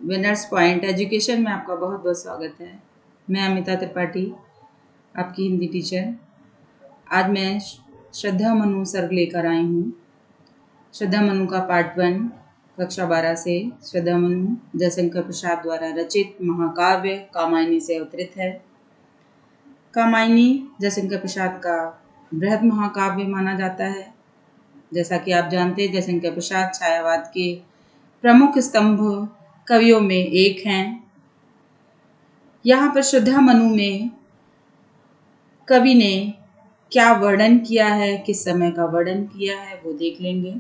Winners point education में आपका बहुत बहुत स्वागत है। मैं अमिता त्रिपाठी, आपकी हिंदी टीचर। आज मैं श्रद्धा मनु सर्ग लेकर आई हूँ। श्रद्धा मनु का पार्ट 1 कक्षा 12 से श्रद्धा मनु जयशंकर प्रसाद द्वारा रचित महाकाव्य कामायनी से अवतरित है। कामायनी जयशंकर प्रसाद का बृहद महाकाव्य माना जाता है। जैसा कि आप जानते हैं, जयशंकर प्रसाद छायावाद के प्रमुख स्तंभ कवियों में एक हैं। यहाँ पर श्रद्धा मनु में कवि ने क्या वर्णन किया है, किस समय का वर्णन किया है, वो देख लेंगे।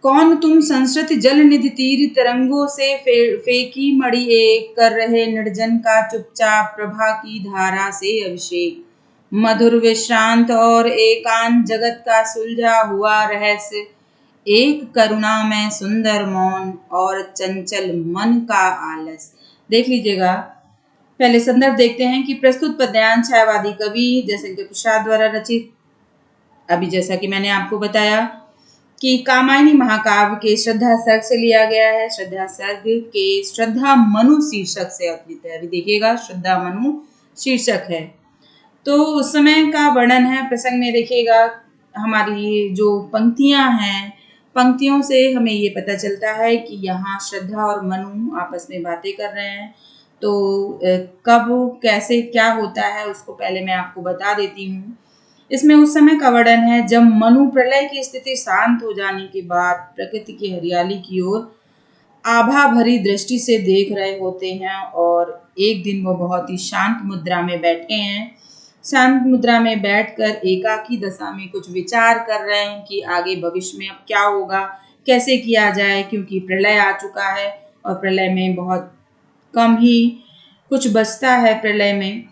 कौन तुम संस्कृत जल निधि तीर तरंगों से फेंकी मणि एक, कर रहे निर्जन का चुपचाप प्रभा की धारा से अभिषेक। मधुर विश्रांत और एकांत जगत का सुलझा हुआ रहस्य, एक करुणा में सुंदर मौन और चंचल मन का आलस। देख लीजिएगा। पहले संदर्भ देखते हैं कि प्रस्तुत पद्यांश छायावादी कवि जयशंकर प्रसाद द्वारा रचित। अभी जैसा कि मैंने आपको बताया कि कामायनी महाकाव्य के श्रद्धा सर्ग से लिया गया है। श्रद्धा सर्ग के श्रद्धा मनु शीर्षक से अवतरित है। अभी देखिएगा, श्रद्धा मनु शीर्षक है तो उस समय का वर्णन है। प्रसंग में देखिएगा, हमारी जो पंक्तियां हैं, पंक्तियों से हमें ये पता चलता है कि यहाँ श्रद्धा और मनु आपस में बातें कर रहे हैं। तो कब कैसे क्या होता है उसको पहले मैं आपको बता देती हूँ। इसमें उस समय का वर्णन है जब मनु प्रलय की स्थिति शांत हो जाने के बाद प्रकृति की हरियाली की ओर आभा भरी दृष्टि से देख रहे होते हैं और एक दिन वो बहुत ही शांत मुद्रा में बैठे हैं। शांत मुद्रा में बैठकर एकाकी दशा में कुछ विचार कर रहे हैं कि आगे भविष्य में अब क्या होगा, कैसे किया जाए, क्योंकि प्रलय आ चुका है और प्रलय में बहुत कम ही कुछ बचता है प्रलय में।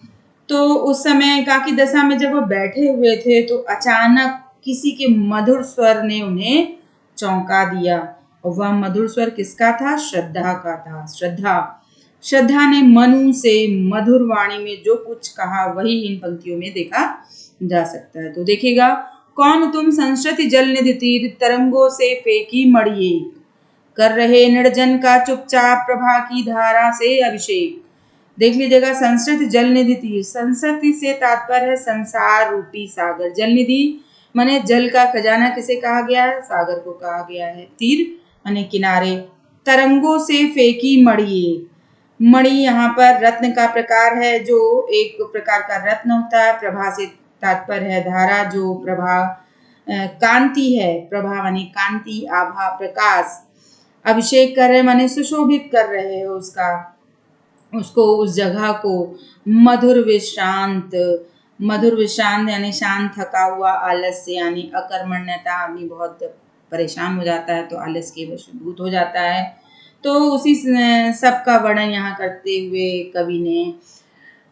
तो उस समय एकाकी दशा में जब वो बैठे हुए थे तो अचानक किसी के मधुर स्वर ने उन्हें चौंका दिया। और वह मधुर स्वर किसका था? श्रद्धा का था। श्रद्धा ने मनु से मधुर वाणी में जो कुछ कहा वही इन पंक्तियों में देखा जा सकता है। तो देखिएगा, कौन तुम संस्कृति जल निधि तीर तरंगों से फेंकी मणि एक, कर रहे निर्जन का चुपचाप प्रभा की धारा से अभिषेक। देख लीजिएगा, संस्कृत जल निधि तीर, संस्कृति से तात्पर्य है संसार रूपी सागर। जल निधि माने जल का खजाना किसे कहा गया है? सागर को कहा गया है। तीर माने किनारे। तरंगों से फेंकी मणि, मणि यहाँ पर रत्न का प्रकार है, जो एक प्रकार का रत्न होता है। प्रभा से तात्पर्य है धारा, जो प्रभा कांति है। प्रभा माने कांति, आभा, प्रकाश। अभिषेक कर रहे माने सुशोभित कर रहे हो उसको, उस जगह को। मधुर विश्रांत यानी शांत, थका हुआ। आलस्य यानी अकर्मण्यता, आदमी बहुत परेशान हो जाता है तो आलस के वशीभूत हो जाता है। तो उसी सब का वर्णन यहाँ करते हुए कवि ने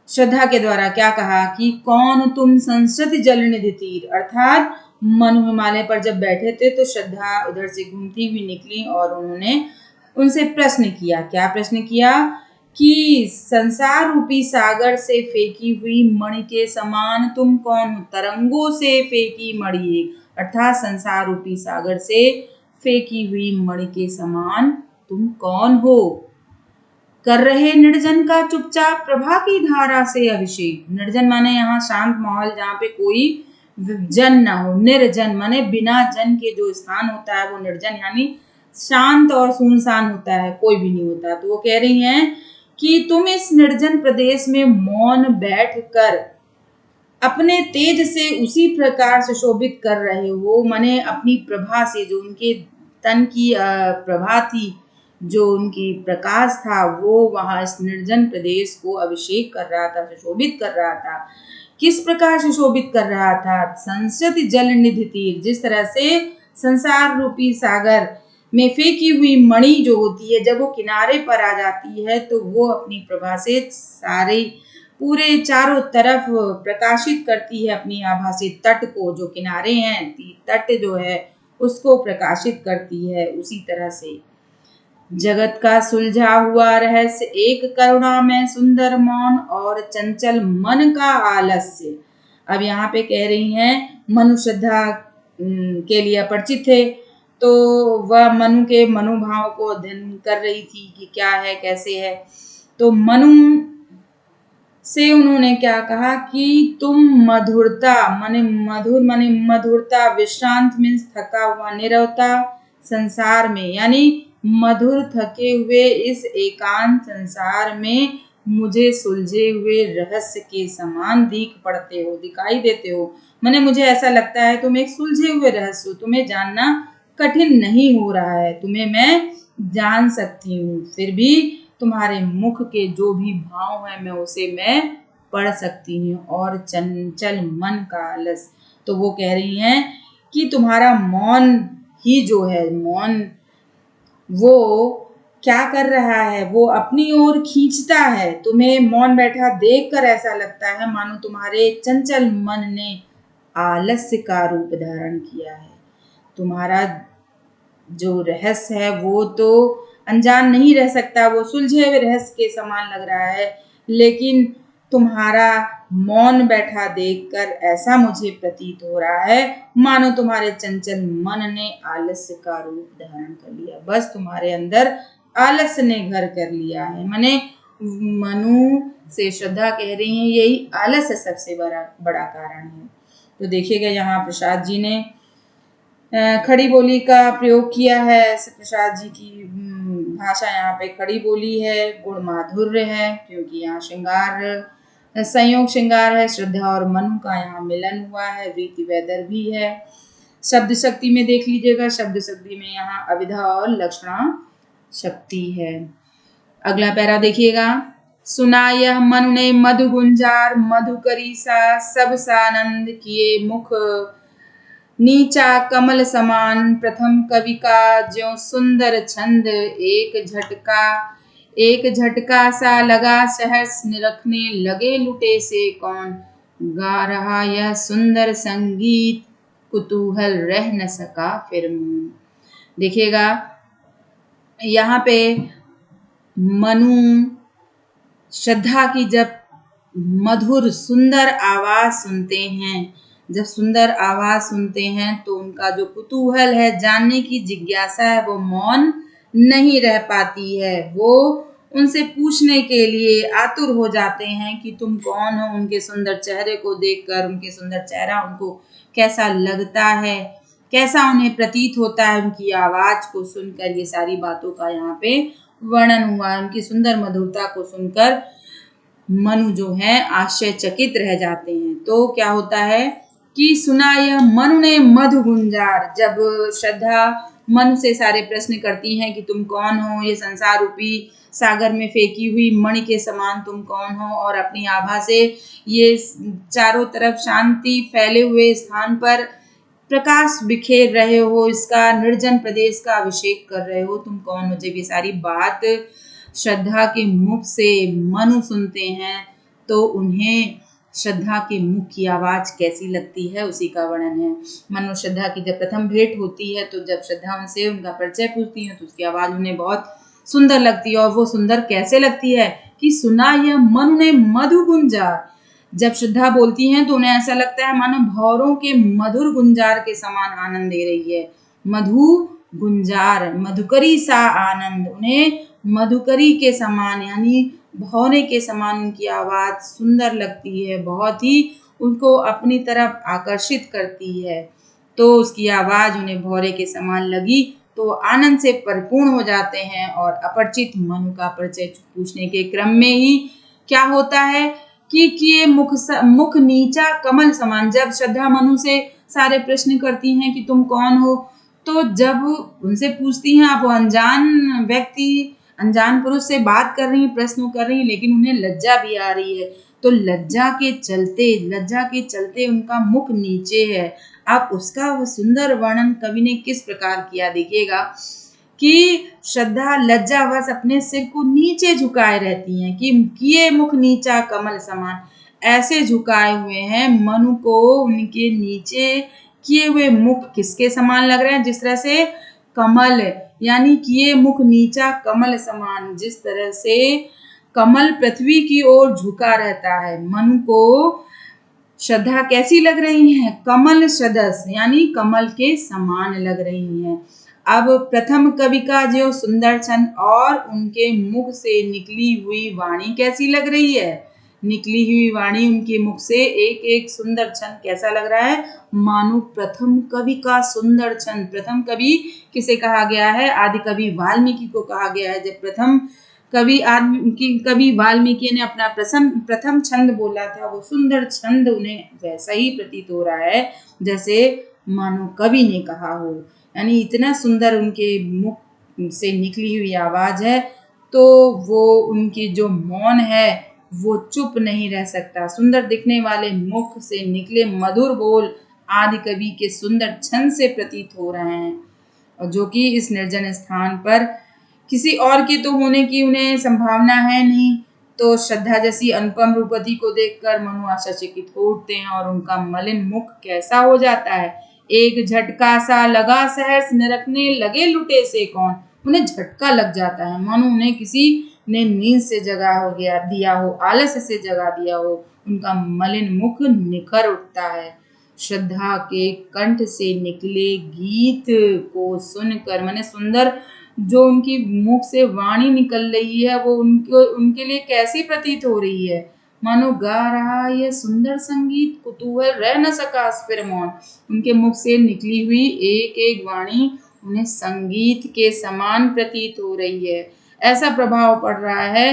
श्रद्धा के द्वारा क्या कहा कि कौन तुम संस्कृत जल निधि तीर, अर्थात मनु हिमालय पर जब बैठे थे तो श्रद्धा उधर से घूमती हुई निकली और उन्होंने उनसे प्रश्न किया। क्या प्रश्न किया? कि संसार रूपी सागर से फेंकी हुई मणि के समान तुम कौन हो? तरंगों से फेंकी मणि एक, अर्थात संसार रूपी सागर से फेंकी हुई मणि के समान तुम कौन हो? कर रहे निर्जन का चुपचाप प्रभा की धारा से अभिषेक। निर्जन माने यहाँ शांत माहौल, जहाँ पे कोई जन ना हो। निर्जन माने बिना जन के जो स्थान होता है वो निर्जन यानी शांत और सुनसान होता है, कोई भी नहीं होता। तो वो कह रही हैं कि तुम इस निर्जन प्रदेश में मौन बैठकर अपने तेज से उसी प्रकार से शोभित कर रहे हो, माने अपनी प्रभा से, जो उनके तन की प्रभा थी, जो उनकी प्रकाश था, वो वहां इस निर्जन प्रदेश को अभिषेक कर रहा था, सुशोभित कर रहा था। किस प्रकार से शोभित कर रहा था? संस्कृत जल निधि तीर, जिस तरह से संसार रूपी सागर में फेंकी हुई मणि जो होती है, जब वो किनारे पर आ जाती है तो वो अपनी प्रभा से सारे पूरे चारों तरफ प्रकाशित करती है अपनी आभा से। तट को, जो किनारे हैं, तट जो है उसको प्रकाशित करती है। उसी तरह से जगत का सुलझा हुआ रहस्य, एक करुणा में सुंदर मौन और चंचल मन का आलस्य। अब यहाँ पे कह रही हैं मनु श्रद्धा के लिए परिचित थे तो वह मनु के मनोभाव को अध्ययन कर रही थी कि क्या है कैसे है। तो मनु से उन्होंने क्या कहा कि तुम मधुरता माने मधुरता, विश्रांत मीन्स थका हुआ, निरवता संसार में यानी मधुर थके हुए इस एकांत संसार में मुझे सुलझे हुए रहस्य के समान दिखाई देते हो। माने मुझे ऐसा लगता है तुम एक सुलझे हुए रहस्य हो, तुम्हें जानना कठिन नहीं हो रहा है, तुम्हें मैं जान सकती हूँ, फिर भी तुम्हारे मुख के जो भी भाव है मैं पढ़ सकती हूँ। और चंचल मन का आलस, तो वो कह रही हैं कि तुम्हारा मौन ही जो है, मौन वो क्या कर रहा है, वो अपनी ओर खींचता है। तुम्हें मौन बैठा देखकर ऐसा लगता है मानो तुम्हारे चंचल मन ने आलस्य का रूप धारण किया है। तुम्हारा जो रहस्य है वो तो अनजान नहीं रह सकता, वो सुलझे हुए रहस्य के समान लग रहा है, लेकिन तुम्हारा मौन बैठा देखकर ऐसा मुझे प्रतीत हो रहा है मानो तुम्हारे चंचल मन ने आलस्य का रूप धारण कर लिया। बस तुम्हारे अंदर आलस्य ने घर कर लिया है। माने मनु से श्रद्धा कह रही है यही आलस्य सबसे बड़ा कारण है। तो देखिएगा यहाँ प्रसाद जी ने खड़ी बोली का प्रयोग किया है। प्रसाद जी की भाषा यहाँ पे खड़ी बोली है, गुण माधुर्य है, क्योंकि यहाँ श्रृंगार संयोग श्रृंगार है, श्रद्धा और मनु का यहाँ मिलन हुआ है, रीति वैदर भी है। शब्द शक्ति में देख लीजिएगा, शब्द शक्ति में यहाँ अविधा और लक्षणा शक्ति है। अगला पैरा देखिएगा, सुना यह मनु ने मधु गुंजार, मधुकरी सा सब सानंद किए मुख नीचा कमल समान, प्रथम कवि का ज्यों सुंदर छंद, एक झटका सा लगा सहर्ष, निरखने लगे लुटे से कौन, गा रहा यह सुंदर संगीत, कुतूहल रह न सका फिर मुंह। देखिएगा यहाँ पे मनु श्रद्धा की जब मधुर सुंदर आवाज सुनते हैं, जब सुंदर आवाज सुनते हैं तो उनका जो कुतूहल है, जानने की जिज्ञासा है, वो मौन नहीं रह पाती है। वो उनसे पूछने के लिए आतुर हो जाते हैं कि तुम कौन हो। उनके सुंदर चेहरे को देखकर, उनके सुंदर चेहरा उनको कैसा लगता है, कैसा उन्हें प्रतीत होता है, उनकी आवाज को सुनकर, ये सारी बातों का यहाँ पे वर्णन हुआ है। उनकी सुंदर मधुरता को सुनकर मनु जो है आश्चर्यचकित रह जाते हैं। तो क्या होता है कि सुना यह मनु ने मधु गुंजार, जब श्रद्धा मनु से सारे प्रश्न करती हैं कि तुम कौन हो, ये संसार रूपी सागर में फेंकी हुई मणि के समान तुम कौन हो, और अपनी आभा से ये चारों तरफ शांति फैले हुए स्थान पर प्रकाश बिखेर रहे हो, इसका निर्जन प्रदेश का अभिषेक कर रहे हो, तुम कौन हो। जब ये सारी बात श्रद्धा के मुख से मनु सुनते हैं तो उन्हें श्रद्धा के मुख की आवाज कैसी लगती है उसी का वर्णन है। मनु श्रद्धा की जब प्रथम भेंट होती है तो जब श्रद्धा उनसे उनका परिचय पूछती है तो उसकी आवाज उन्हें बहुत सुंदर लगती है। और वो सुंदर कैसे लगती है कि सुना यह मनु ने मधु गुंजार, जब श्रद्धा बोलती हैं तो उन्हें ऐसा लगता है मानो भौरों के मधुर गुंजार के समान आनंद दे रही है। मधु गुंजार, मधुकरी सा आनंद, उन्हें मधुकरी के समान यानी भौरे के समान उनकी आवाज सुंदर लगती है, बहुत ही उनको अपनी तरफ आकर्षित करती है। तो उसकी आवाज उन्हें भौरे के समान लगी तो आनंद से परिपूर्ण हो जाते हैं। और अपरिचित मनु का परिचय पूछने के क्रम में ही क्या होता है कि ये मुख नीचा कमल समान, जब श्रद्धा मनु से सारे प्रश्न करती हैं कि तुम कौन हो, तो जब उनसे पूछती हैं, आप वो अनजान व्यक्ति, अनजान पुरुष से बात कर रही हैं, प्रश्न कर रही हैं, लेकिन उन्हें लज्जा भी आ रही है, तो लज्जा के चलते उनका मुख नीचे है। अब उसका वो सुंदर वर्णन कवि ने किस प्रकार किया, देखिएगा कि श्रद्धा लज्जावश अपने सिर को नीचे झुकाए रहती हैं, कि किए मुख नीचा कमल समान, ऐसे झुकाए हुए हैं मनु को उनके नीचे किए हुए मुख किसके समान लग रहे हैं, जिस तरह से कमल यानी किए मुख नीचा कमल समान, जिस तरह से कमल पृथ्वी की ओर झुका रहता है, मनु को श्रद्धा कैसी लग रही है, कमल सदृश यानी कमल के समान लग रही हैं। अब प्रथम कवि का जो सुंदर छंद और उनके मुख से निकली हुई वाणी कैसी लग रही है। निकली हुई वाणी उनके मुख से एक एक सुंदर छंद कैसा लग रहा है, मानो प्रथम कवि का सुंदर छंद। प्रथम कवि किसे कहा गया है, आदि कवि वाल्मीकि को कहा गया है। जब प्रथम कवि वाल्मीकि ने अपना प्रथम छंद बोला था, वो सुंदर छंद उन्हें वैसा ही प्रतीत हो रहा है जैसे मानो कवि ने कहा हो। यानी इतना सुंदर उनके मुख से निकली हुई आवाज है, तो वो उनकी जो मौन है वो चुप नहीं रह सकता। सुंदर दिखने वाले मुख से निकले मधुर बोल आदि कवि के सुंदर छंद से प्रतीत हो रहे हैं, और जो कि इस निर्जन स्थान पर किसी और के तो होने की उन्हें संभावना है नहीं। तो श्रद्धा जैसी अनुपम रूपवती को देखकर मनु आश्चर्यचकित हो उठते हैं और उनका मलिन मुख कैसा हो जाता है। एक झटका सा लगा सहर्ष निरखने लगे लुटे से कौन। उन्हें झटका लग जाता है, मानो उन्हें किसी ने नींद से जगा हो गया दिया हो, आलस्य से जगा दिया हो। उनका मलिन मुख निखर उठता है। श्रद्धा के कंठ से निकले गीत को सुनकर, माने सुंदर जो उनकी मुख से वाणी निकल रही है वो उनके लिए कैसी प्रतीत हो रही है, मानो गा रहा यह सुंदर संगीत कुतूहल रह न सका फिर मौन। उनके मुख से निकली हुई एक एक वाणी उन्हें संगीत के समान प्रतीत हो रही है। ऐसा प्रभाव पड़ रहा है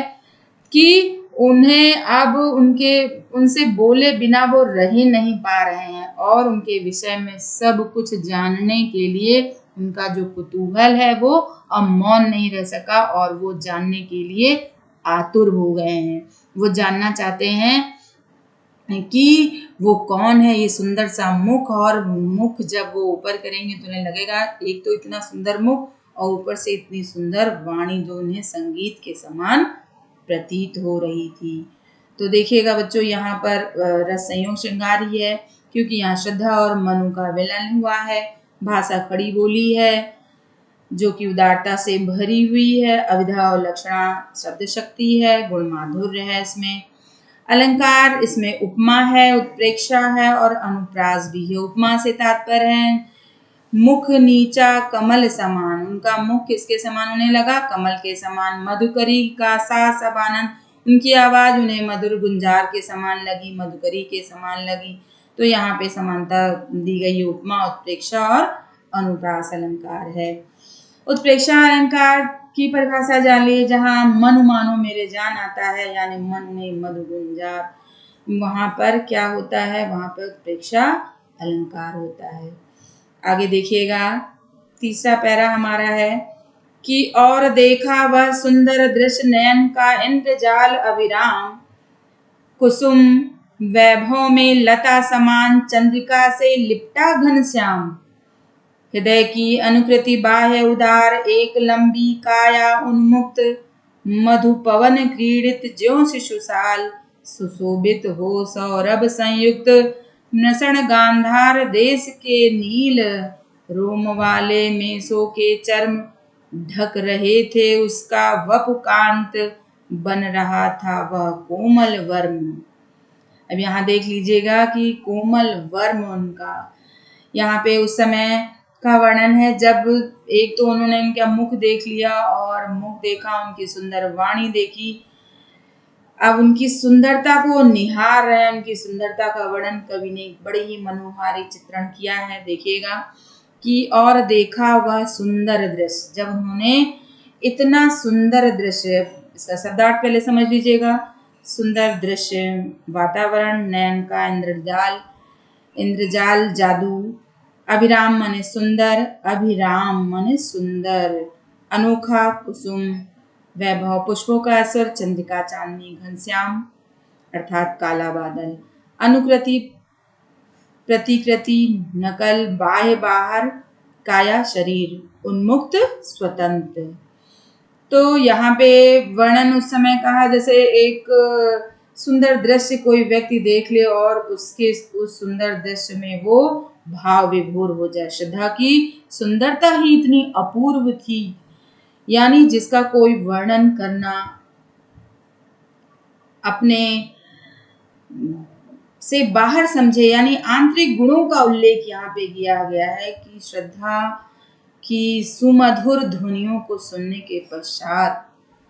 कि उन्हें अब उनसे बोले बिना वो रह ही नहीं पा रहे हैं, और उनके विषय में सब कुछ जानने के लिए उनका जो कुतूहल है वो अब मौन नहीं रह सका, और वो जानने के लिए आतुर हो गए हैं। वो जानना चाहते हैं कि वो कौन है, ये सुंदर सा मुख। और मुख जब वो ऊपर करेंगे तो उन्हें लगेगा एक तो इतना सुंदर मुख और ऊपर से इतनी सुंदर वाणी जो उन्हें संगीत के समान प्रतीत हो रही थी। तो देखिएगा बच्चों, यहाँ पर रस संयोग श्रृंगार ही है, क्योंकि यहाँ श्रद्धा और मनु का विलन हुआ है। भाषा खड़ी बोली है जो कि उदारता से भरी हुई है। अविधा और लक्षणा शब्द शक्ति है, गुण माधुर्य है इसमें। अलंकार इसमें उपमा है, उत्प्रेक्षा है और अनुप्रास भी है। उपमा से तात्पर्य है मुख नीचा कमल समान। उनका मुख किसके समान उन्हें लगा, कमल के समान। मधुकरी का सा सब आनंद, उनकी आवाज उन्हें मधुर गुंजार के समान लगी, मधुकरी के समान लगी। तो यहाँ पे समानता दी गई उपमा, उत्प्रेक्षा और अनुप्रास अलंकार है। उत्प्रेक्षा अलंकार की परिभाषा जान लिए, जहाँ मन मानो मेरे जान आता है, यानी मन में मधु गुंजार, वहां पर क्या होता है, वहां पर उत्प्रेक्षा अलंकार होता है। आगे देखिएगा, तीसरा पैरा हमारा है कि और देखा वह सुंदर दृश्य नयन का इंद्रजाल अविराम, कुसुम वैभव में लता समान चंद्रिका से लिपटा घनश्याम। हृदय की अनुकृति बाह्य उदार एक लंबी काया उन्मुक्त, मधु पवन क्रीडित ज्यों शिशुशाल, सुशोभित हो सौरभ संयुक्त। नसण गांधार देश के नील, रोम वाले मेसों के चर्म ढक रहे थे उसका वपु कांत, बन रहा था वह कोमल वर्म। अब यहाँ देख लीजिएगा कि कोमल वर्म उनका, यहाँ पे उस समय का वर्णन है जब एक तो उन्होंने उनका मुख देख लिया और मुख देखा, उनकी सुंदर वाणी देखी। अब उनकी सुंदरता को निहार रहे हैं। उनकी सुंदरता का वर्णन कवि ने बड़े ही मनोहारी चित्रण किया है। देखिएगा कि और देखा वह सुंदर दृश्य, जब उन्होंने इतना सुंदर दृश्य, इसका शब्दार्थ पहले समझ लीजिएगा। सुंदर दृश्य, वातावरण, नयन का इंद्रजाल, इंद्रजाल जादू, अभिराम माने सुंदर, अभिराम माने सुंदर, अनोखा कुसुम, वैभव पुष्पों का असर, चंद्रिका चांदनी, घनश्याम अर्थात काला बादल, अनुकृति प्रतिकृति नकल, बाह्य बाहर, काया शरीर, उन्मुक्त स्वतंत्र। तो यहाँ पे वर्णन उस समय कहा जैसे एक सुंदर दृश्य कोई व्यक्ति देख ले और उसके उस सुंदर दृश्य में वो भाव विभोर हो जाए। श्रद्धा की सुंदरता ही इतनी अपूर्व थी, यानी जिसका कोई वर्णन करना अपने से बाहर समझे, यानी आंतरिक गुणों का उल्लेख यहाँ पे किया गया है कि श्रद्धा कि सुमधुर ध्वनियों को सुनने के पश्चात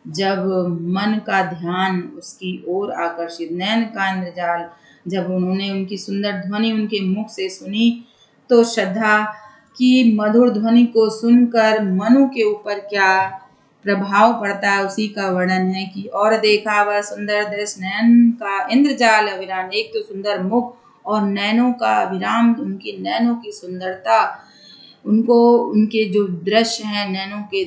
जब मन का ध्यान उसकी ओर आकर्षित, नैन का इंद्रजाल, जब उन्होंने उनकी सुंदर ध्वनि उनके मुख से सुनी तो श्रद्धा की मधुर ध्वनि को सुनकर मनु के ऊपर क्या प्रभाव पड़ता है उसी का वर्णन है कि और देखा वह सुंदर दृश्य, नैन का इंद्रजाल अविराम, एक तो सुंदर मुख और नैनों का अविराम, उनकी नैनों की सुंदरता, उनको उनके जो दृश्य हैं नैनों के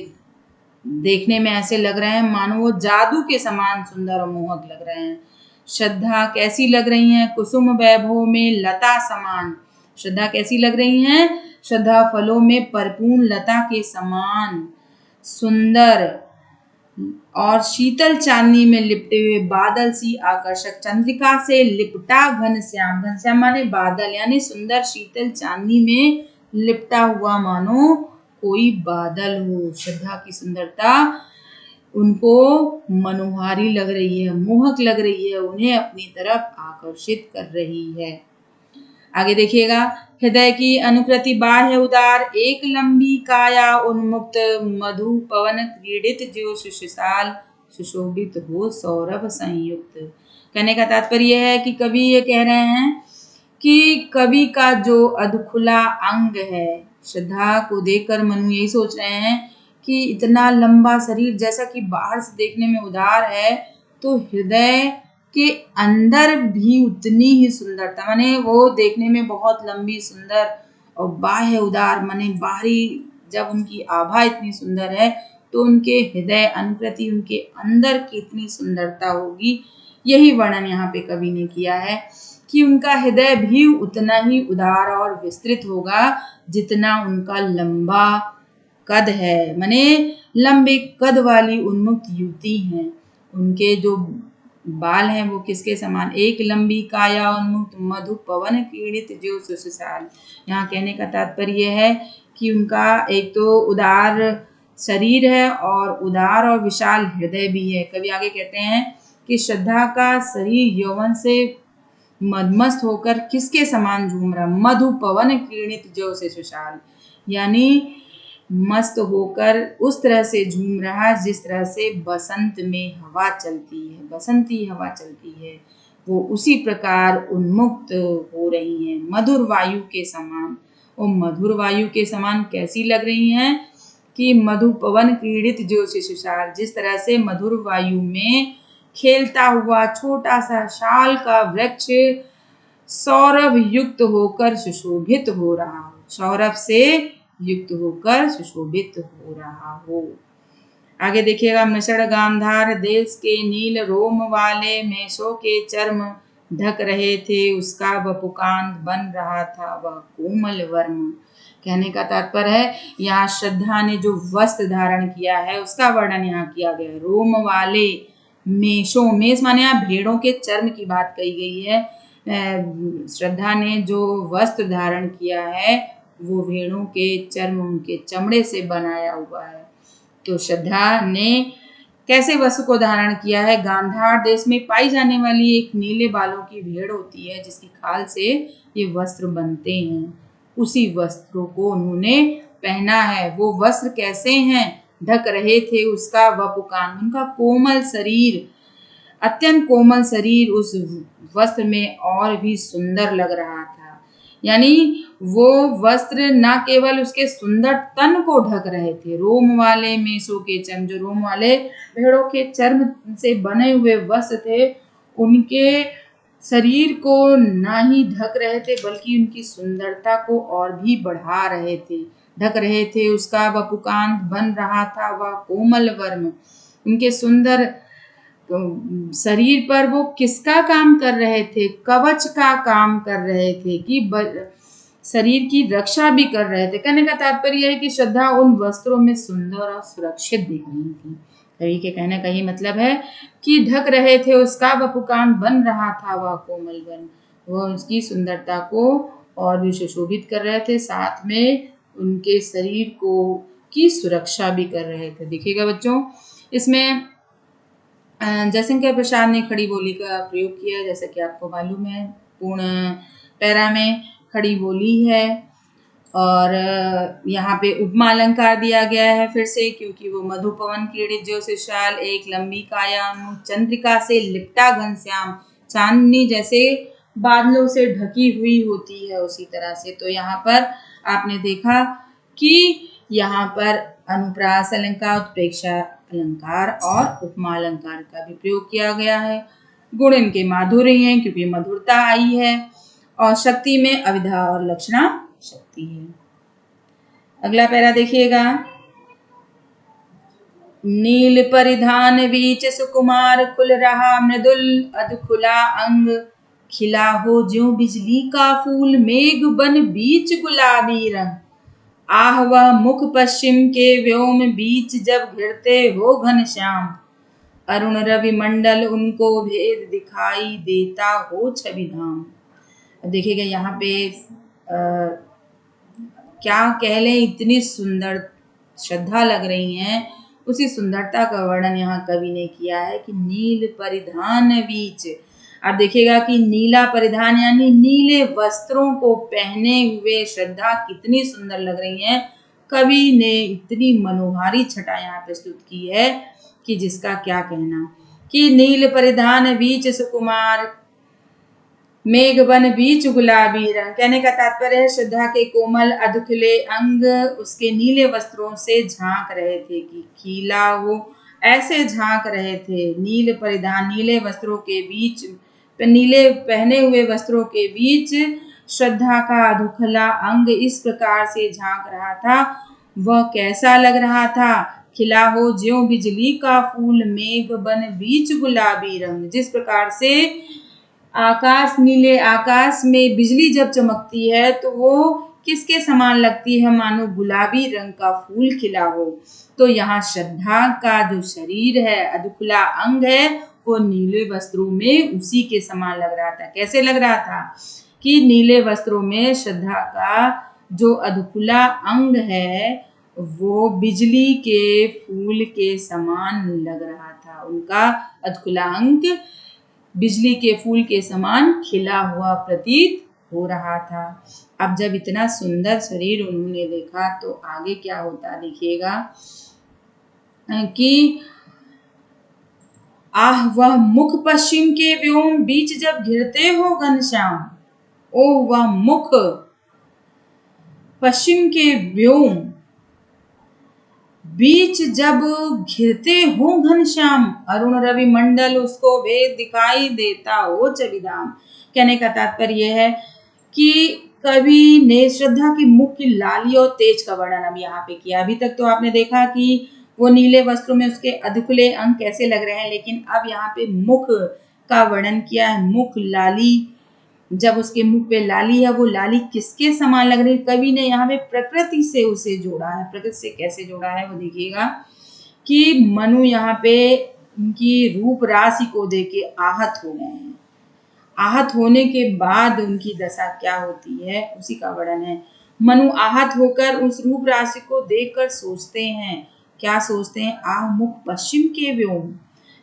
देखने में ऐसे लग रहे हैं मानो वो जादू के समान सुंदर और मोहक लग रहे हैं। श्रद्धा कैसी लग रही हैं? कुसुम वैभव में लता समान। श्रद्धा कैसी लग रही हैं? श्रद्धा फलों में परिपूर्ण लता के समान सुंदर और शीतल चांदनी में लिपटे हुए बादल सी आकर्षक, चंद्रिका से लिपटा घनश्याम, घनश्याम माने बादल, यानी सुंदर शीतल चांदनी में लिपटा हुआ मानो कोई बादल हो। श्रद्धा की सुंदरता उनको मनोहारी लग रही है, मोहक लग रही है, उन्हें अपनी तरफ आकर्षित कर रही है। आगे देखिएगा, हृदय की अनुकृति बाह्य उदार, एक लंबी काया उन्मुक्त, मधु पवन क्रीडित जो सुशिशाल, सुशोभित हो सौरभ संयुक्त। कहने का तात्पर्य है कि कवि ये कह रहे हैं कि कवि का जो अधखुला अंग है, श्रद्धा को देखकर मनु यही सोच रहे हैं कि इतना लंबा शरीर जैसा कि बाहर से देखने में उदार है तो हृदय के अंदर भी उतनी ही सुंदरता, माने वो देखने में बहुत लंबी सुंदर और बाह्य उदार, माने बाहरी जब उनकी आभा इतनी सुंदर है तो उनके हृदय अनुकृति, उनके अंदर कितनी सुंदरता होगी, यही वर्णन यहाँ पे कवि ने किया है कि उनका हृदय भी उतना ही उदार और विस्तृत होगा जितना उनका लंबा कद है, माने लंबे कद वाली उन्मुक्त युवती हैं। उनके जो बाल हैं वो किसके समान? एक लंबी काया उन्मुक्त, मधु पवन पीड़ित जो सुशिशाल। यहाँ कहने का तात्पर्य है कि उनका एक तो उदार शरीर है और उदार और विशाल हृदय भी है। कवि आगे कहते हैं कि श्रद्धा का शरीर यौवन से मदमस्त होकर किसके समान झूम रहा? मधु पवन क्रीड़ित जो से सुशाल, यानी मस्त होकर उस तरह से झूम रहा जिस तरह से बसंत में हवा चलती है, बसंती हवा चलती है, वो उसी प्रकार उन्मुक्त हो रही हैं, मधुर वायु के समान। वो मधुर वायु के समान कैसी लग रही हैं कि मधु पवन क्रीड़ित जो सुशाल, जिस तरह से मधुर वायु में खेलता हुआ छोटा सा शाल का वृक्ष सौरभ युक्त होकर सुशोभित हो रहा हो, सौरभ से युक्त होकर सुशोभित हो रहा हो। आगे देखिएगा, मृषण गांधार देश के नील रोम वाले मेषों के चर्म ढक रहे थे, उसका वपुकांत बन रहा था वह कोमल वर्म। कहने का तात्पर्य है यहाँ श्रद्धा ने जो वस्त्र धारण किया है उसका वर्णन यहाँ किया गया। रोम वाले मेषों, मेष माने यहाँ भेड़ों के चर्म की बात कही गई है। श्रद्धा ने जो वस्त्र धारण किया है वो भेड़ों के चर्म, उनके चमड़े से बनाया हुआ है। तो श्रद्धा ने कैसे वस्त्र को धारण किया है? गांधार देश में पाई जाने वाली एक नीले बालों की भेड़ होती है जिसकी खाल से ये वस्त्र बनते हैं, उसी वस्त्रों को उन्होंने पहना है। वो वस्त्र कैसे हैं? ढक रहे थे उसका वपुकान, उनका कोमल शरीर, अत्यंत कोमल शरीर उस वस्त्र में और भी सुंदर लग रहा था। यानी वो वस्त्र न केवल उसके सुंदर तन को ढक रहे थे, रोम वाले मेषों के चर्म, जो रोम वाले भेड़ों के चर्म से बने हुए वस्त्र थे, उनके शरीर को ना ही ढक रहे थे बल्कि उनकी सुंदरता को और भी बढ़ा रहे थे, ढक रहे थे उसका वपुकांत बन रहा था वह कोमल वर्म। उनके सुंदर शरीर पर वो किसका काम कर रहे थे? कवच का काम कर रहे थे कि शरीर की रक्षा भी कर रहे थे। कहने का तात्पर्य है कि श्रद्धा उन वस्त्रों में सुंदर और सुरक्षित दिख रही थी। कवि के कहने का ये मतलब है कि ढक रहे थे उसका वपुकांत बन रहा था वह कोमल वन, वह उसकी सुंदरता को और भी सुशोभित कर रहे थे, साथ में उनके शरीर को की सुरक्षा भी कर रहे थे। देखिएगा बच्चों, इसमें जयशंकर प्रसाद ने खड़ी बोली का प्रयोग किया, जैसा कि आपको मालूम है। पूर्ण पैरा में खड़ी बोली है और यहाँ पे उपमा अलंकार दिया गया है फिर से, क्योंकि वो मधुपवन क्रीड़ित जो सुशाल एक लंबी काया उन्मुख चंद्रिका से लिपटा घनश्याम, चांदनी जैसे बादलों से ढकी हुई होती है उसी तरह से। तो यहाँ पर आपने देखा कि यहाँ पर अनुप्रास अलंकार, उत्प्रेक्षा अलंकार और उपमा अलंकार का भी प्रयोग किया गया है। गुण इनके माधुर्य हैं क्योंकि मधुरता आई है, और शक्ति में अविधा और लक्षणा शक्ति है। अगला पैरा देखिएगा। नील परिधान बीच सुकुमार खुल रहा मृदुल अधखुला अंग, खिला हो ज्यों बिजली का फूल मेघ बन बीच गुलाबी रंग। आह वह मुख पश्चिम के व्योम बीच जब घिरते हो घनश्याम, अरुण रवि मंडल उनको भेद दिखाई देता हो छवि धाम। देखिएगा यहाँ पे क्या कह लें, इतनी सुंदर श्रद्धा लग रही हैं, उसी सुंदरता का वर्णन यहाँ कवि ने किया है कि नील परिधान बीच। आप देखिएगा कि नीला परिधान यानी नीले वस्त्रों को पहने हुए श्रद्धा कितनी सुंदर लग रही है। कवि ने इतनी मनोहारी छटा यहाँ प्रस्तुत की है कि जिसका क्या कहना। कि नील परिधान बीच सुकुमार मेघ बन बीच गुलाबी रंग, कहने का तात्पर्य है श्रद्धा के कोमल अधखिले अंग उसके नीले वस्त्रों से झांक रहे थे, कि खिला हो ऐसे झांक रहे थे। नील परिधान नीले वस्त्रों के बीच, नीले पहने हुए वस्त्रों के बीच श्रद्धा का अधुखला अंग इस प्रकार से झांक रहा था। वह कैसा लग रहा था? खिला हो ज्यों बिजली का फूल मेघ बन बीच गुलाबी रंग। जिस प्रकार से आकाश, नीले आकाश में बिजली जब चमकती है तो वो किसके समान लगती है? मानो गुलाबी रंग का फूल खिला हो। तो यहाँ श्रद्धा का जो शरीर है, अधुखला अंग है, वो नीले वस्त्रों में उसी के समान लग रहा था। कैसे लग रहा था? कि नीले वस्त्रों में श्रद्धा का जो अधुखला अंग है वो बिजली के फूल के समान लग रहा था। उनका अधुखला अंग बिजली के फूल के समान खिला हुआ प्रतीत हो रहा था। अब जब इतना सुंदर शरीर उन्होंने देखा तो आगे क्या होता देखिएगा कि आह वह मुख पश्चिम के व्योम बीच जब घिरते हो घनश्याम। ओ वह मुख पश्चिम के व्योम बीच जब घिरते हो घनश्याम, अरुण रवि मंडल उसको भेद दिखाई देता हो छविधाम। कहने का तात्पर्य है कि कवि ने श्रद्धा की मुख की लाली और तेज का वर्णन अब यहाँ पे किया। अभी तक तो आपने देखा कि वो नीले वस्त्रों में उसके अधुखले अंग कैसे लग रहे हैं, लेकिन अब यहाँ पे मुख का वर्णन किया है। मुख लाली, जब उसके मुख पे लाली है, वो लाली किसके समान लग रही है? कवि ने यहाँ पे प्रकृति से उसे जोड़ा है। प्रकृति से कैसे जोड़ा है वो देखिएगा कि मनु यहाँ पे उनकी रूप राशि को देख के आहत हो गए हैं। आहत होने के बाद उनकी दशा क्या होती है उसी का वर्णन है। मनु आहत होकर उस रूप राशि को देखकर सोचते हैं, क्या सोचते हैं? आह मुख पश्चिम के व्योम।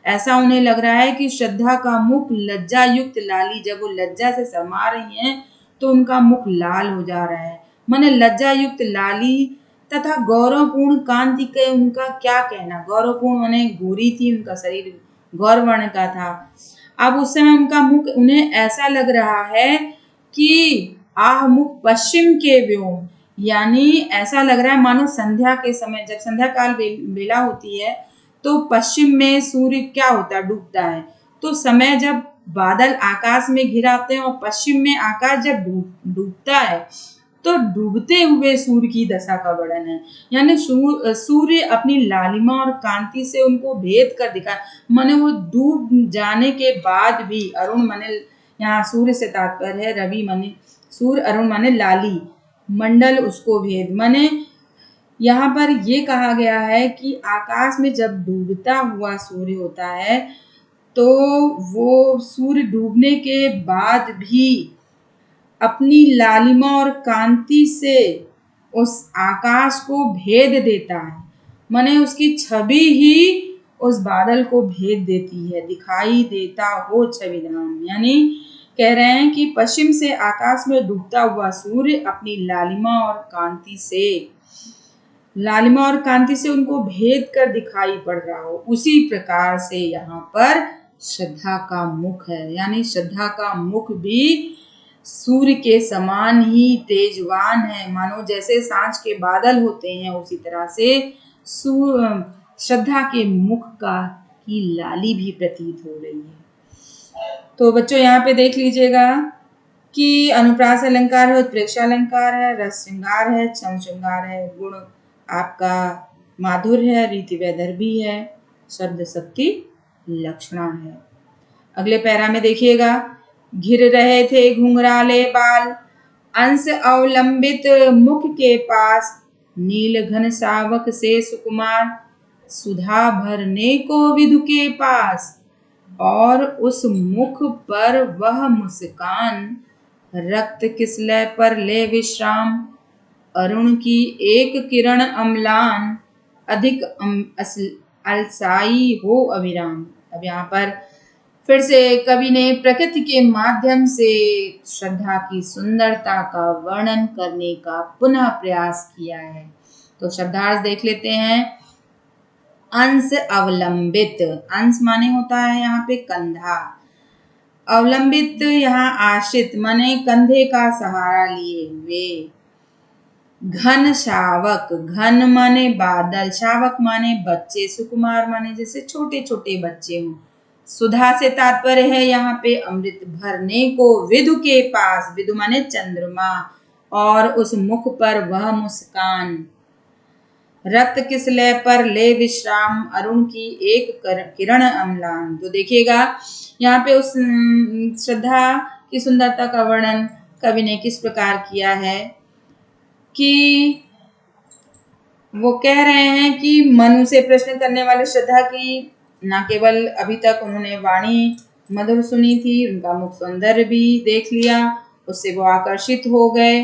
ऐसा उन्हें लग रहा है कि श्रद्धा का मुख लज्जा युक्त लाली, जब वो लज्जा से शर्मा रही हैं तो उनका मुख लाल हो जा रहा है। माने लज्जा युक्त लाली तथा गौरवपूर्ण कांति के उनका क्या कहना? गौरवपूर्ण माने गोरी थी, उनका शरीर गौर वर्ण का था। अब उस समय उनका मुख उन्हें ऐसा लग रहा है कि आह मुख पश्चिम के व्योम, यानी ऐसा लग रहा है मानो संध्या के समय, जब संध्या काल बेला होती है तो पश्चिम में सूर्य क्या होता है? डूबता है। तो समय जब बादल आकाश में घिराते हैं और पश्चिम में आकाश जब डूबता है तो डूबते हुए सूर्य की दशा का वर्णन है। यानी सूर्य अपनी लालिमा और कांति से उनको भेद कर दिखा। माने वो डूब जाने के बाद भी, अरुण माने यहाँ सूर्य से तात्पर्य है, रवि माने सूर्य, अरुण माने लाली, मंडल उसको भेद। माने यहाँ पर ये कहा गया है कि आकाश में जब डूबता हुआ सूर्य होता है तो वो सूर्य डूबने के बाद भी अपनी लालिमा और कांति से उस आकाश को भेद देता है। माने उसकी छवि ही उस बादल को भेद देती है, दिखाई देता हो छविधाम। यानी कह रहे हैं कि पश्चिम से आकाश में डूबता हुआ सूर्य अपनी लालिमा और कांति से उनको भेद कर दिखाई पड़ रहा हो, उसी प्रकार से यहाँ पर श्रद्धा का मुख है। यानी श्रद्धा का मुख भी सूर्य के समान ही तेजवान है। मानो जैसे सांझ के बादल होते हैं, उसी तरह से श्रद्धा के मुख की लाली भी प्रतीत हो रही है। तो बच्चों यहाँ पे देख लीजिएगा कि अनुप्रास अलंकार है, उत्प्रेक्षा अलंकार है, रस श्रृंगार है, छंद श्रृंगार है, गुण आपका माधुर्य है, रीति वैदर्भी है, शब्द शक्ति लक्षणा है। अगले पैरा में देखिएगा, घिर रहे थे घुंघराले बाल, अंश अवलंबित मुख के पास, नील घन सावक से सुकुमार, सुधा भरने को विधु के पास, और उस मुख पर वह मुस्कान, रक्त किसलय पर ले विश्राम, अरुण की एक किरण अम्लान, अधिक अलसाई हो अविराम। अब यहाँ पर फिर से कवि ने प्रकृति के माध्यम से श्रद्धा की सुंदरता का वर्णन करने का पुनः प्रयास किया है। तो शब्दार्थ देख लेते हैं। अंश अवलंबित, अंश माने होता है यहाँ पे कंधा, अवलंबित यहाँ आश्रित माने कंधे का सहारा लिए हुए, घन शावक, घन माने बादल, शावक माने बच्चे, सुकुमार माने जैसे छोटे छोटे बच्चे हों, सुधा से तात्पर्य है यहाँ पे अमृत भरने को विधु के पास, विधु माने चंद्रमा, और उस मुख पर वह मुस्कान, रक्त किसलय पर ले विश्राम, अरुण की एक किरण अम्लान। तो देखिएगा यहाँ पे उस श्रद्धा की सुंदरता का वर्णन कवि ने किस प्रकार किया है कि वो कह रहे हैं कि मनु से प्रश्न करने वाले श्रद्धा की न केवल अभी तक उन्होंने वाणी मधुर सुनी थी, उनका मुख सौंदर्य भी देख लिया, उससे वो आकर्षित हो गए,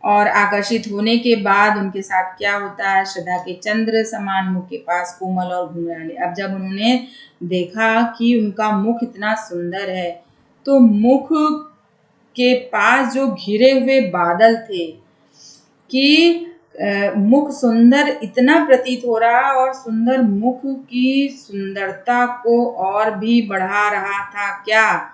और आकर्षित होने के बाद उनके साथ क्या होता है, श्रद्धा के चंद्र समान मुख के पास कोमल और घुंघराले। अब जब उन्होंने देखा कि उनका मुख इतना सुंदर है, तो मुख के पास जो घिरे हुए बादल थे कि मुख सुंदर इतना प्रतीत हो रहा, और सुंदर मुख की सुंदरता को और भी बढ़ा रहा था क्या,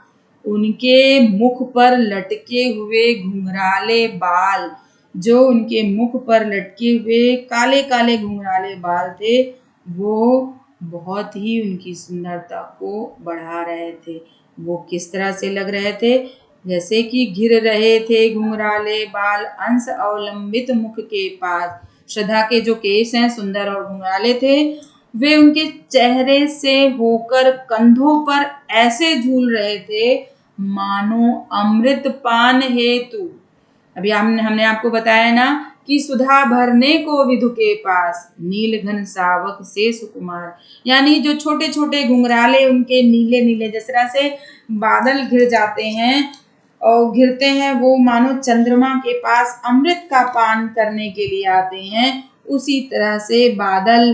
उनके मुख पर लटके हुए घुंघराले बाल, जो उनके मुख पर लटके हुए काले काले घुंघराले बाल थे, वो बहुत ही उनकी सुंदरता को बढ़ा रहे थे। वो किस तरह से लग रहे थे, जैसे कि घिर रहे थे घुंघराले बाल, अंश अवलंबित मुख के पास। श्रद्धा के जो केस हैं सुंदर और घुंघराले थे, वे उनके चेहरे से होकर कंधों पर ऐसे झूल रहे थे मानो अमृत पान हेतु। अभी हमने आपको बताया ना कि सुधा भरने को विधु के पास, नील घन सावक से सुकुमार, यानी जो छोटे छोटे घुंघराले उनके नीले नीले जिस तरह से बादल घिर जाते हैं और घिरते हैं, वो मानो चंद्रमा के पास अमृत का पान करने के लिए आते हैं, उसी तरह से बादल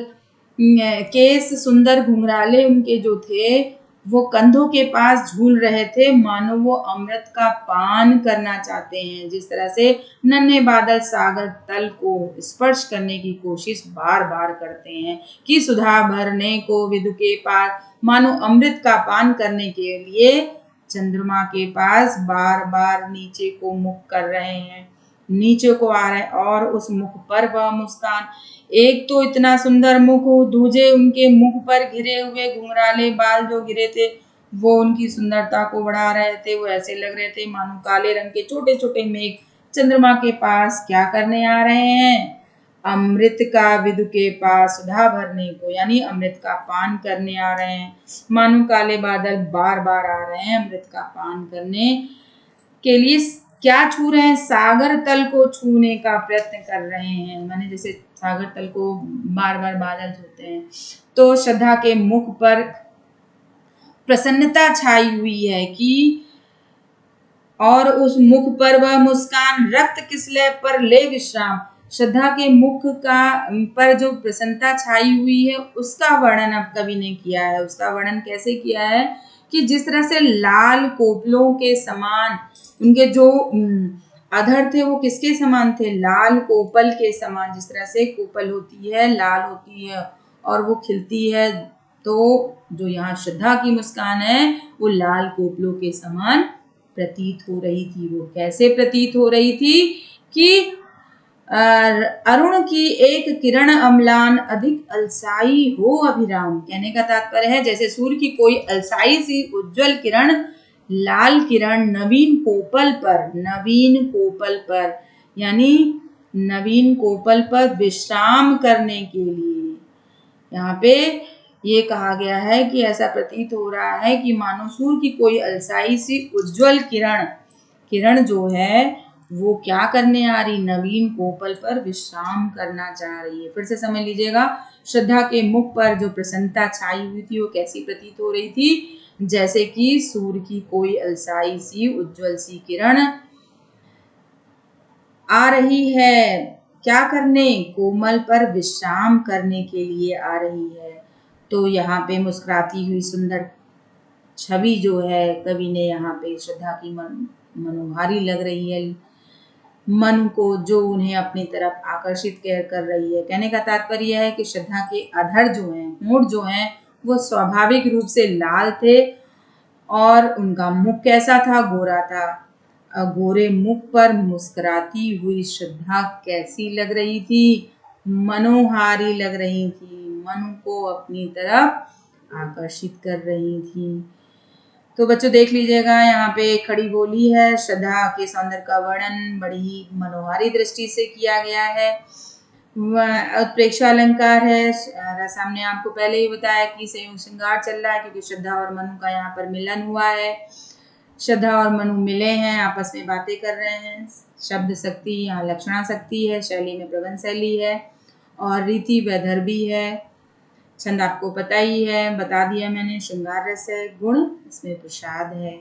केस सुंदर घुंघराले उनके जो थे वो कंधों के पास झूल रहे थे, मानो वो अमृत का पान करना चाहते हैं। जिस तरह से नन्हे बादल सागर तल को स्पर्श करने की कोशिश बार बार करते हैं कि सुधा भरने को विधु के पास, मानो अमृत का पान करने के लिए चंद्रमा के पास बार बार नीचे को मुख कर रहे हैं, नीचे को आ रहे हैं, और उस मुख पर वह मुस्कान, एक तो इतना सुंदर मुख, दूजे उनके मुख पर घिरे हुए घुंघराले बाल जो गिरे थे वो उनकी सुंदरता को बढ़ा रहे थे। वो ऐसे लग रहे थे मानो काले रंग के छोटे छोटे मेघ चंद्रमा के पास क्या करने आ रहे हैं, अमृत का विधु के पास सुधा भरने को, यानी अमृत का पान करने आ रहे हैं। मानो काले बादल बार बार आ रहे हैं अमृत का पान करने के लिए। क्या छू रहे हैं, सागर तल को छूने का प्रयत्न कर रहे हैं, माने जैसे सागर तल को बार बार बादल छूते हैं। तो श्रद्धा के मुख पर प्रसन्नता छाई हुई है कि, और उस मुख पर वह मुस्कान, रक्त किसलय पर ले विश्राम। श्रद्धा के मुख का पर जो प्रसन्नता छाई हुई है उसका वर्णन अब कवि ने किया है। उसका वर्णन कैसे किया है कि जिस तरह से लाल कोपलों के समान उनके जो अधर थे वो किसके समान थे, लाल कोपल के समान। जिस तरह से कोपल होती है, लाल होती है और वो खिलती है, तो जो यहाँ श्रद्धा की मुस्कान है वो लाल कोपलों के समान प्रतीत हो रही थी। वो कैसे प्रतीत हो रही थी कि अरुण की एक किरण अम्लान अधिक अलसाई हो अभिराम। कहने का तात्पर्य है जैसे सूर्य की कोई अलसाई सी उज्जवल किरण, लाल किरण नवीन कोपल पर यानी नवीन कोपल पर विश्राम करने के लिए, यहाँ पे ये कहा गया है कि ऐसा प्रतीत हो रहा है कि मानो सूर्य की कोई अलसाई सी उज्जवल किरण जो है वो क्या करने आ रही, नवीन कोपल पर विश्राम करना चाह रही है। फिर से समझ लीजिएगा, श्रद्धा के मुख पर जो प्रसन्नता छाई हुई थी वो कैसी प्रतीत हो रही थी, जैसे कि सूर्य की कोई अलसाई सी उज्जवल सी किरण आ रही है, क्या करने, कोमल पर विश्राम करने के लिए आ रही है। तो यहाँ पे मुस्कुराती हुई सुंदर छवि जो है कवि ने यहाँ पे श्रद्धा की मनोहारी लग रही है मन को, जो उन्हें अपनी तरफ आकर्षित कर रही है। कहने का तात्पर्य है कि श्रद्धा के अधर जो हैं, होंठ जो हैं, वो स्वाभाविक रूप से लाल थे और उनका मुख कैसा था, गोरा था। गोरे मुख पर मुस्कुराती हुई श्रद्धा कैसी लग रही थी, मनोहारी लग रही थी, मन को अपनी तरफ आकर्षित कर रही थी। तो बच्चों देख लीजिएगा, यहाँ पे खड़ी बोली है, श्रद्धा के सौंदर्य का वर्णन बड़ी ही मनोहारी दृष्टि से किया गया है। उत्प्रेक्षा अलंकार है, सामने आपको पहले ही बताया कि संयुक्त श्रृंगार चल रहा है क्योंकि श्रद्धा और मनु का यहाँ पर मिलन हुआ है। श्रद्धा और मनु मिले हैं, आपस में बातें कर रहे हैं। शब्द शक्ति यहाँ लक्षणा शक्ति है, शैली में प्रबंध शैली है और रीति वैदर्भी है। छंद आपको पता ही है, बता दिया मैंने, श्रृंगार रस है, गुण इसमें प्रसाद है।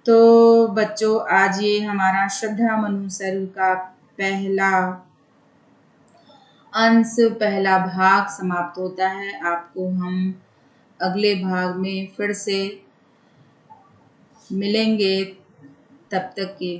तो बच्चों आज ये हमारा श्रद्धा मनु सर्व का पहला अंश, पहला भाग समाप्त होता है। आपको हम अगले भाग में फिर से मिलेंगे, तब तक के